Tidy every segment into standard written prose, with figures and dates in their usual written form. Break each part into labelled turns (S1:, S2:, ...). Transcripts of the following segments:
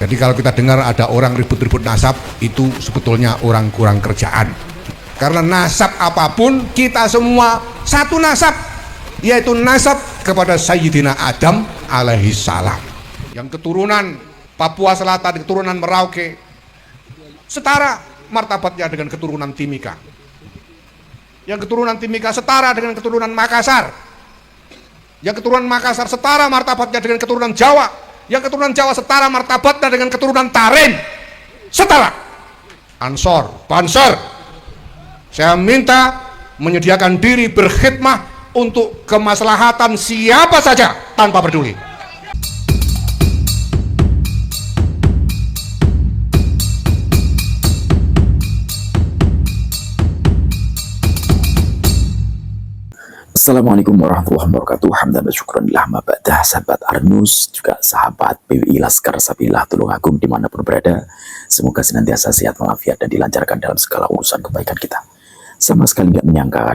S1: Jadi kalau kita dengar ada orang ribut-ribut nasab, itu sebetulnya orang kurang kerjaan. Karena nasab apapun, kita semua satu nasab, yaitu nasab kepada Sayyidina Adam alaihi salam. Yang keturunan Papua Selatan, keturunan Merauke, setara martabatnya dengan keturunan Timika. Yang keturunan Timika setara dengan keturunan Makassar. Yang keturunan Makassar setara martabatnya dengan keturunan Jawa. Yang keturunan Jawa setara martabatnya dengan keturunan Tarim. Setara. Ansor, Banser, saya minta menyediakan diri berkhidmah untuk kemaslahatan siapa saja tanpa peduli.
S2: Assalamualaikum warahmatullahi wabarakatuh. Hamdan wa syukran lillah ma ba'dah, sahabat Arnus, juga sahabat PWI Laskar Sabilillah Tulungagung dimanapun berada. Semoga senantiasa sehat walafiat dan dilancarkan dalam segala urusan kebaikan kita. Sama sekali nggak menyangka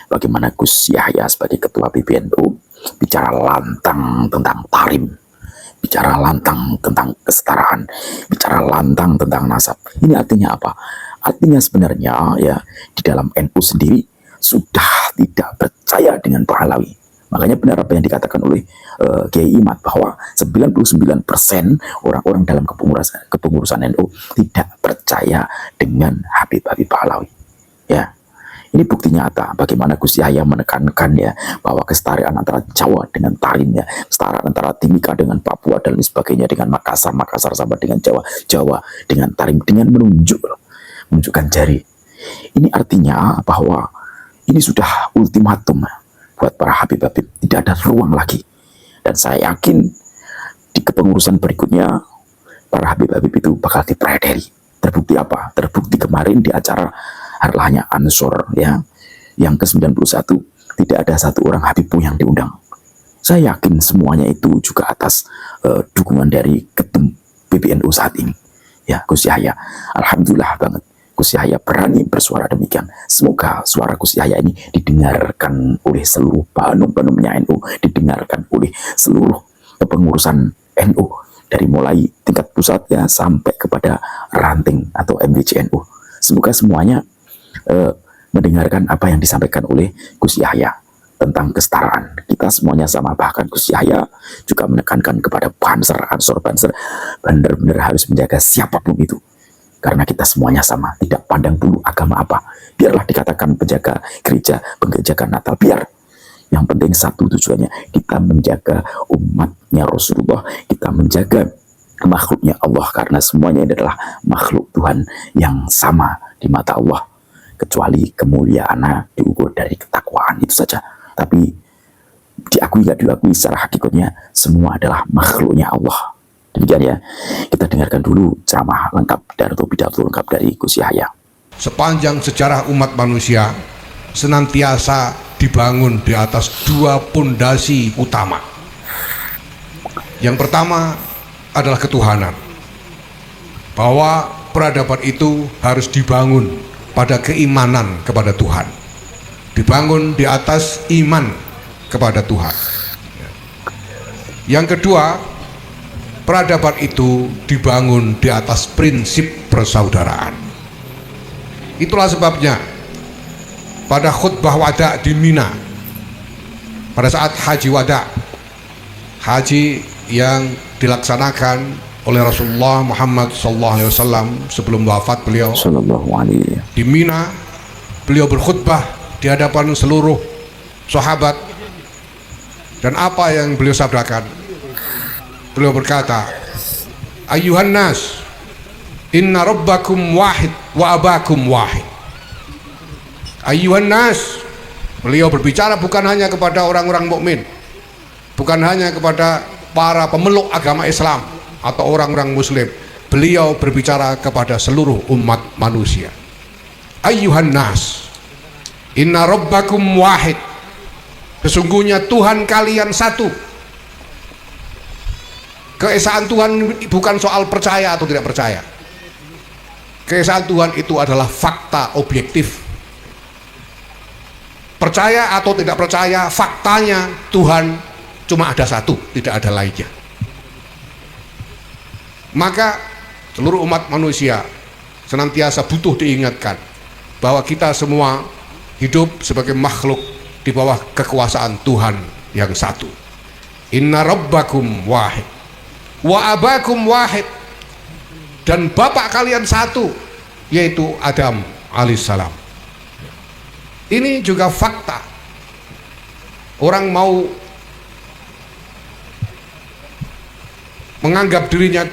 S2: bagaimana Gus Yahya sebagai ketua PBNU bicara lantang tentang tarim, bicara lantang tentang kesetaraan, bicara lantang tentang nasab. Ini artinya apa? Artinya sebenarnya ya di dalam NU sendiri sudah tidak percaya dengan Pahlawi. Makanya benar apa yang dikatakan oleh Kiai Imad bahwa 99% orang-orang dalam kepengurusan NU tidak percaya dengan Habib Pahlawi. Ya, ini bukti nyata bagaimana Gus Yahya menekankan ya bahwa kesetaraan antara Jawa dengan Tarim, ya, kesetaraan antara Timika dengan Papua dan lain sebagainya, dengan Makassar sama dengan Jawa dengan Tarim, dengan menunjukkan jari. Ini artinya bahwa ini sudah ultimatum buat para Habib-Habib, tidak ada ruang lagi. Dan saya yakin di kepengurusan berikutnya para Habib-Habib itu bakal diprederi. Terbukti apa? Terbukti kemarin di acara harlahnya Ansor ya, yang ke-91 tidak ada satu orang Habib pun yang diundang. Saya yakin semuanya itu juga atas dukungan dari ketum PBNU saat ini. Ya, Gus Yahya, alhamdulillah banget Gus Yahya berani bersuara demikian. Semoga suara Gus Yahya ini didengarkan oleh seluruh penum-penumnya NU, didengarkan oleh seluruh kepengurusan NU, dari mulai tingkat pusat ya sampai kepada ranting atau MWC NU. Semoga semuanya mendengarkan apa yang disampaikan oleh Gus Yahya tentang kesetaraan. Kita semuanya sama, bahkan Gus Yahya juga menekankan kepada Banser, Ansor, Banser, benar-benar harus menjaga siapapun itu. Karena kita semuanya sama, tidak pandang dulu agama apa. Biarlah dikatakan penjaga gereja, penjaga Natal, biar. Yang penting satu tujuannya, kita menjaga umatnya Rasulullah, kita menjaga makhluknya Allah. Karena semuanya adalah makhluk Tuhan yang sama di mata Allah. Kecuali kemuliaannya diukur dari ketakwaan, itu saja. Tapi diakui gak diakui, secara hakikatnya semua adalah makhluknya Allah. Demikian ya, kita dengarkan dulu ceramah lengkap atau pidato lengkap dari Gus Yahya.
S1: Sepanjang sejarah umat manusia senantiasa dibangun di atas dua pondasi utama. Yang pertama adalah ketuhanan, bahwa peradaban itu harus dibangun pada keimanan kepada Tuhan, dibangun di atas iman kepada Tuhan. Yang kedua, peradaban itu dibangun di atas prinsip persaudaraan. Itulah sebabnya pada khutbah wada di Mina, pada saat haji wada, haji yang dilaksanakan oleh Rasulullah Muhammad SAW sebelum wafat beliau di Mina, beliau berkhutbah di hadapan seluruh sahabat. Dan apa yang beliau sabdakan? Beliau berkata, Ayyuhan nas, inna rabbakum wahid wa abakum wahid. Ayyuhan nas, beliau berbicara bukan hanya kepada orang-orang mukmin, bukan hanya kepada para pemeluk agama Islam atau orang-orang muslim. Beliau berbicara kepada seluruh umat manusia. Ayyuhan nas, inna rabbakum wahid. Sesungguhnya Tuhan kalian satu. Keesaan Tuhan bukan soal percaya atau tidak percaya. Keesaan Tuhan itu adalah fakta objektif. Percaya atau tidak percaya, faktanya Tuhan cuma ada satu, tidak ada lainnya. Maka seluruh umat manusia senantiasa butuh diingatkan bahwa kita semua hidup sebagai makhluk di bawah kekuasaan Tuhan yang satu. Inna rabbakum wahid wa abakum wahid, dan bapak kalian satu, yaitu Adam alaihissalam. Ini juga fakta. Orang mau menganggap dirinya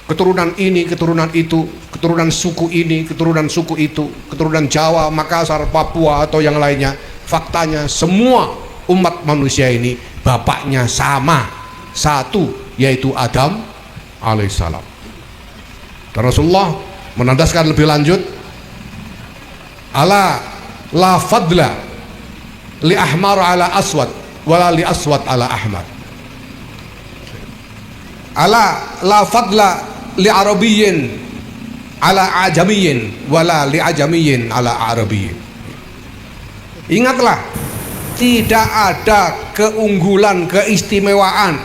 S1: keturunan ini, keturunan itu, keturunan suku ini, keturunan suku itu, keturunan Jawa, Makassar, Papua, atau yang lainnya. Faktanya semua umat manusia ini bapaknya sama, satu, yaitu Adam alaihissalam. Dan Rasulullah menandaskan lebih lanjut, ala la fadla li ahmar ala aswad wala li aswad ala ahmar. Ala la fadla li arabiyyin ala ajamiyyin wala li ajamiyyin ala arabiyyin. Ingatlah, tidak ada keunggulan, keistimewaan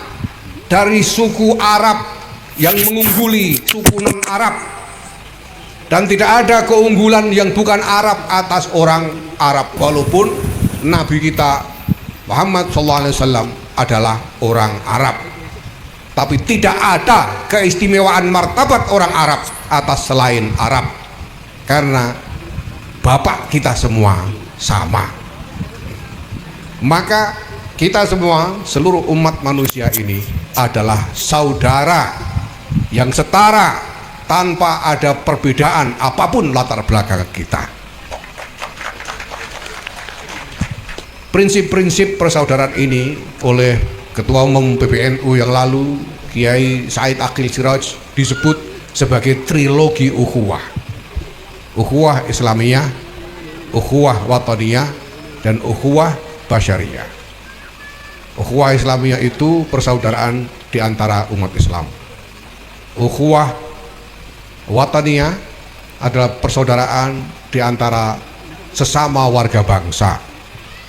S1: dari suku Arab yang mengungguli suku non-Arab, dan tidak ada keunggulan yang bukan Arab atas orang Arab, walaupun Nabi kita Muhammad SAW adalah orang Arab. Tapi tidak ada keistimewaan martabat orang Arab atas selain Arab, karena bapak kita semua sama. Maka kita semua, seluruh umat manusia ini adalah saudara yang setara tanpa ada perbedaan apapun latar belakang kita. Prinsip-prinsip persaudaraan ini oleh Ketua Umum PBNU yang lalu, Kiai Said Aqil Siraj, disebut sebagai trilogi ukhuwah. Ukhuwah Islamiyah, ukhuwah Wataniyah, dan ukhuwah Basyariyah. Ukhuwah Islamiyah itu persaudaraan di antara umat Islam. Ukhuwah Wataniyah adalah persaudaraan di antara sesama warga bangsa,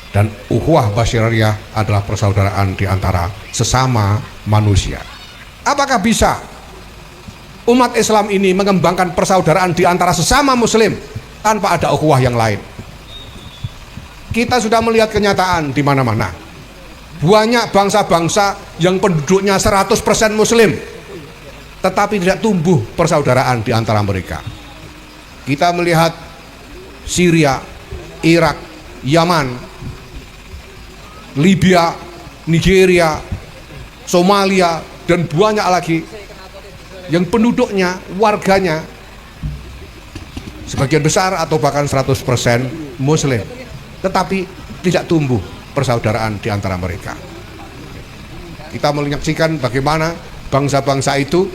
S1: dan ukhuwah Basyariyah adalah persaudaraan di antara sesama manusia. Apakah bisa umat Islam ini mengembangkan persaudaraan di antara sesama muslim tanpa ada ukhuwah yang lain? Kita sudah melihat kenyataan di mana-mana. Banyak bangsa-bangsa yang penduduknya 100% muslim, tetapi tidak tumbuh persaudaraan di antara mereka. Kita melihat Syria, Irak, Yaman, Libya, Nigeria, Somalia, dan banyak lagi yang penduduknya, warganya sebagian besar atau bahkan 100% muslim, tetapi tidak tumbuh persaudaraan di antara mereka. Kita menyaksikan bagaimana bangsa-bangsa itu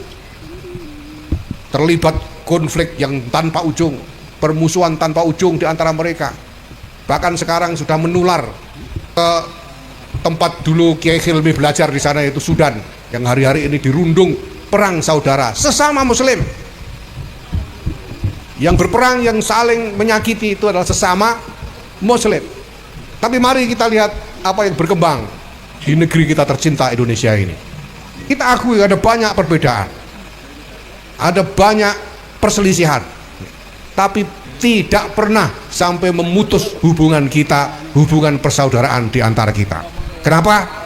S1: terlibat konflik yang tanpa ujung, permusuhan tanpa ujung di antara mereka. Bahkan sekarang sudah menular ke tempat dulu Kiai Hilmi belajar di sana, yaitu Sudan, yang hari-hari ini dirundung perang saudara sesama muslim. Yang berperang, yang saling menyakiti itu adalah sesama muslim. Tapi mari kita lihat apa yang berkembang di negeri kita tercinta Indonesia ini. Kita akui ada banyak perbedaan, ada banyak perselisihan, tapi tidak pernah sampai memutus hubungan kita, hubungan persaudaraan di antara kita. Kenapa?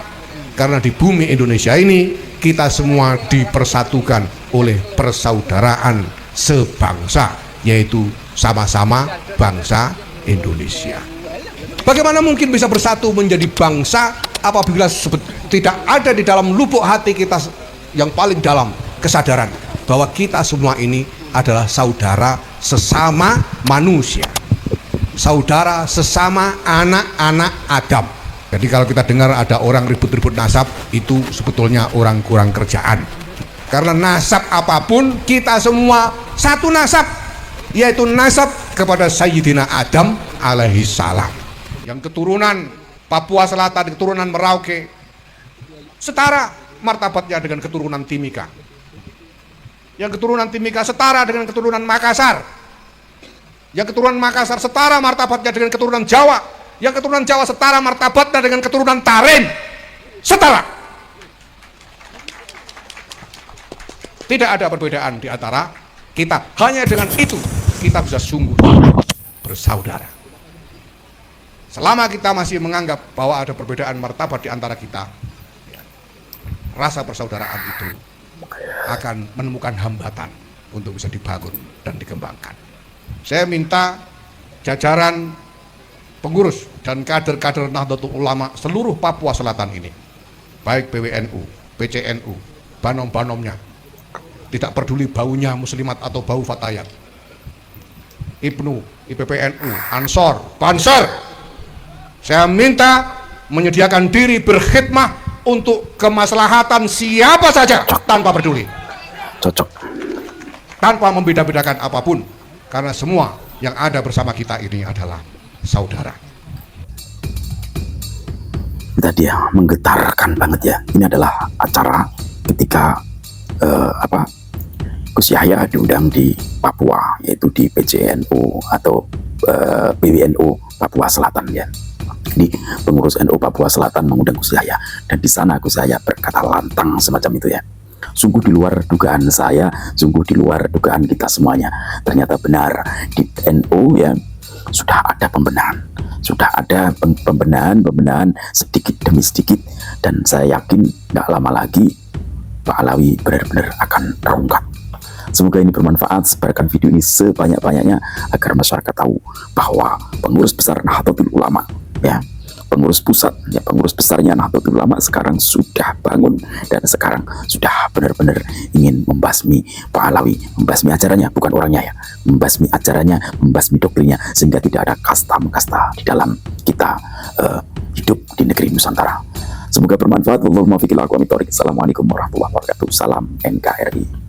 S1: Karena di bumi Indonesia ini kita semua dipersatukan oleh persaudaraan sebangsa, yaitu sama-sama bangsa Indonesia. Bagaimana mungkin bisa bersatu menjadi bangsa apabila tidak ada di dalam lubuk hati kita yang paling dalam kesadaran bahwa kita semua ini adalah saudara sesama manusia, saudara sesama anak-anak Adam. Jadi kalau kita dengar ada orang ribut-ribut nasab, itu sebetulnya orang kurang kerjaan. Karena nasab apapun, kita semua satu nasab, yaitu nasab kepada Sayyidina Adam alaihi salam. Yang keturunan Papua Selatan, keturunan Merauke, setara martabatnya dengan keturunan Timika. Yang keturunan Timika setara dengan keturunan Makassar. Yang keturunan Makassar setara martabatnya dengan keturunan Jawa. Yang keturunan Jawa setara martabatnya dengan keturunan Tarim. Setara. Tidak ada perbedaan di antara kita. Hanya dengan itu kita bisa sungguh bersaudara. Selama kita masih menganggap bahwa ada perbedaan martabat di antara kita, rasa persaudaraan itu akan menemukan hambatan untuk bisa dibangun dan dikembangkan. Saya minta jajaran pengurus dan kader-kader Nahdlatul Ulama seluruh Papua Selatan ini, baik PWNU, PCNU, banom-banomnya, tidak peduli baunya muslimat atau bau fatayat, IPNU, IPPNU, Ansor, Banser, saya minta menyediakan diri berkhidmah untuk kemaslahatan siapa saja tanpa peduli, tanpa membeda-bedakan apapun, karena semua yang ada bersama kita ini adalah saudara.
S2: Tadi ya, menggetarkan banget ya. Ini adalah acara ketika Gus Yahya diundang di Papua, yaitu di PCNU atau PWNU Papua Selatan ya. Di pengurus NU Papua Selatan mengundang Gus Yahya, dan di sana Gus Yahya berkata lantang semacam itu ya. Sungguh di luar dugaan saya, sungguh di luar dugaan kita semuanya. Ternyata benar, di NU ya sudah ada pembenahan, sudah ada pembenahan sedikit demi sedikit, dan saya yakin nggak lama lagi Pak Alawi benar-benar akan terungkap. Semoga ini bermanfaat. Sebarkan video ini sebanyak-banyaknya agar masyarakat tahu bahwa pengurus besar Nahdlatul Ulama ya, pengurus pusat ya, pengurus besarnya Nahdlatul Ulama sekarang sudah bangun dan sekarang sudah benar-benar ingin membasmi Pak Alawi, membasmi ajarannya, bukan orangnya ya, membasmi ajarannya, membasmi doktrinnya, sehingga tidak ada kasta-kasta di dalam kita hidup di negeri Nusantara. Semoga bermanfaat. Assalamualaikum warahmatullahi wabarakatuh. Salam NKRI.